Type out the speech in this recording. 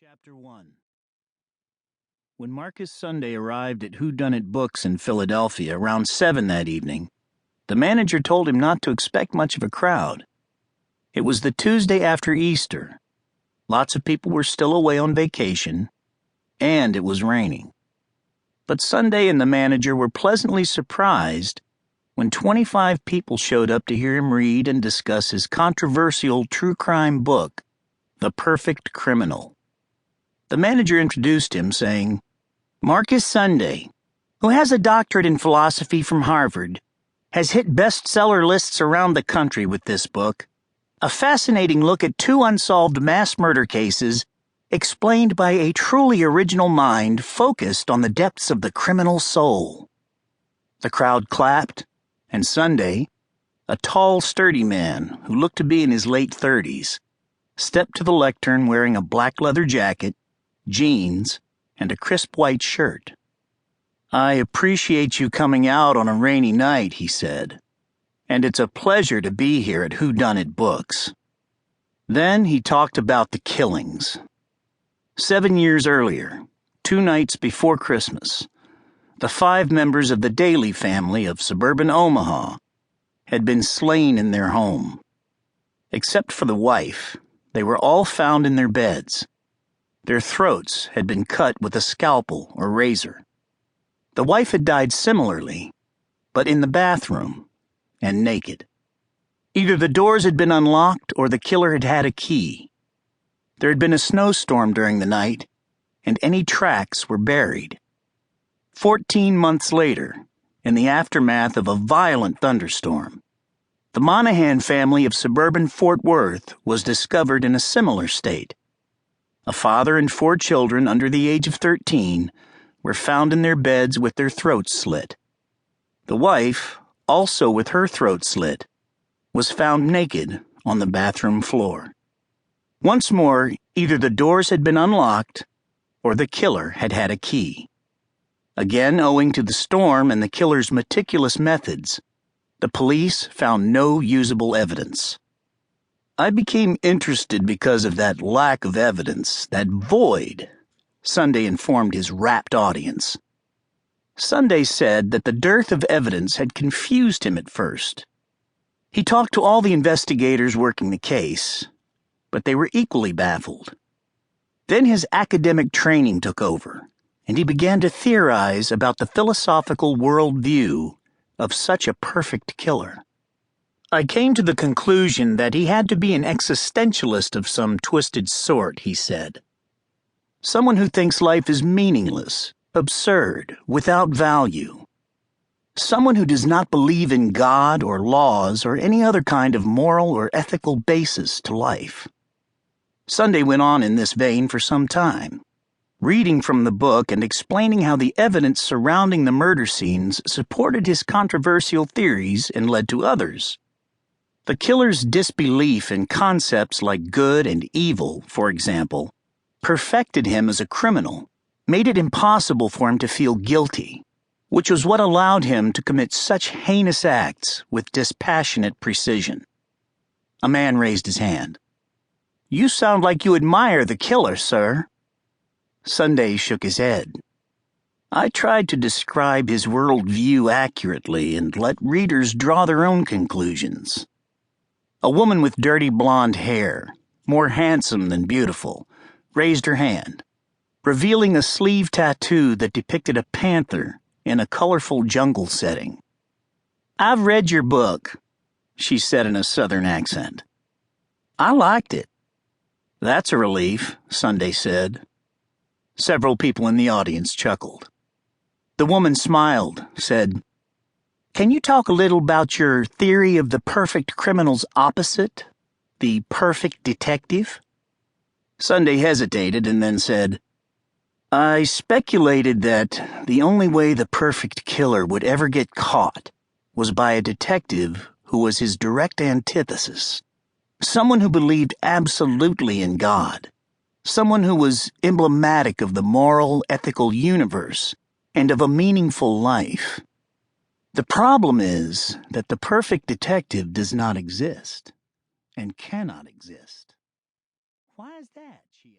Chapter 1. When Marcus Sunday arrived at Whodunit Books in Philadelphia around 7 that evening, the manager told him not to expect much of a crowd. It was the Tuesday after Easter. Lots of people were still away on vacation, and it was raining. But Sunday and the manager were pleasantly surprised when 25 people showed up to hear him read and discuss his controversial true crime book, The Perfect Criminal. The manager introduced him, saying, "Marcus Sunday, who has a doctorate in philosophy from Harvard, has hit bestseller lists around the country with this book, a fascinating look at two unsolved mass murder cases explained by a truly original mind focused on the depths of the criminal soul." The crowd clapped, and Sunday, a tall, sturdy man who looked to be in his late 30s, stepped to the lectern wearing a black leather jacket, jeans, and a crisp white shirt. "I appreciate you coming out on a rainy night," he said, "and it's a pleasure to be here at Whodunit Books." Then he talked about the killings. 7 years earlier, 2 nights before Christmas, the 5 members of the Daly family of suburban Omaha had been slain in their home. Except for the wife, they were all found in their beds. Their throats had been cut with a scalpel or razor. The wife had died similarly, but in the bathroom and naked. Either the doors had been unlocked or the killer had had a key. There had been a snowstorm during the night, and any tracks were buried. 14 months later, in the aftermath of a violent thunderstorm, the Monahan family of suburban Fort Worth was discovered in a similar state. A father and 4 children under the age of 13 were found in their beds with their throats slit. The wife, also with her throat slit, was found naked on the bathroom floor. Once more, either the doors had been unlocked or the killer had had a key. Again, owing to the storm and the killer's meticulous methods, the police found no usable evidence. "I became interested because of that lack of evidence, that void," Sunday informed his rapt audience. Sunday said that the dearth of evidence had confused him at first. He talked to all the investigators working the case, but they were equally baffled. Then his academic training took over, and he began to theorize about the philosophical worldview of such a perfect killer. "I came to the conclusion that he had to be an existentialist of some twisted sort," he said. "Someone who thinks life is meaningless, absurd, without value. Someone who does not believe in God or laws or any other kind of moral or ethical basis to life." Sunday went on in this vein for some time, reading from the book and explaining how the evidence surrounding the murder scenes supported his controversial theories and led to others. The killer's disbelief in concepts like good and evil, for example, perfected him as a criminal, made it impossible for him to feel guilty, which was what allowed him to commit such heinous acts with dispassionate precision. A man raised his hand. "You sound like you admire the killer, sir." Sunday shook his head. "I tried to describe his worldview accurately and let readers draw their own conclusions." A woman with dirty blonde hair, more handsome than beautiful, raised her hand, revealing a sleeve tattoo that depicted a panther in a colorful jungle setting. "I've read your book," she said in a southern accent. "I liked it." "That's a relief," Sunday said. Several people in the audience chuckled. The woman smiled, said, "Can you talk a little about your theory of the perfect criminal's opposite, the perfect detective?" Sunday hesitated and then said, "I speculated that the only way the perfect killer would ever get caught was by a detective who was his direct antithesis, someone who believed absolutely in God, someone who was emblematic of the moral, ethical universe and of a meaningful life. The problem is that the perfect detective does not exist and cannot exist." "Why is that?"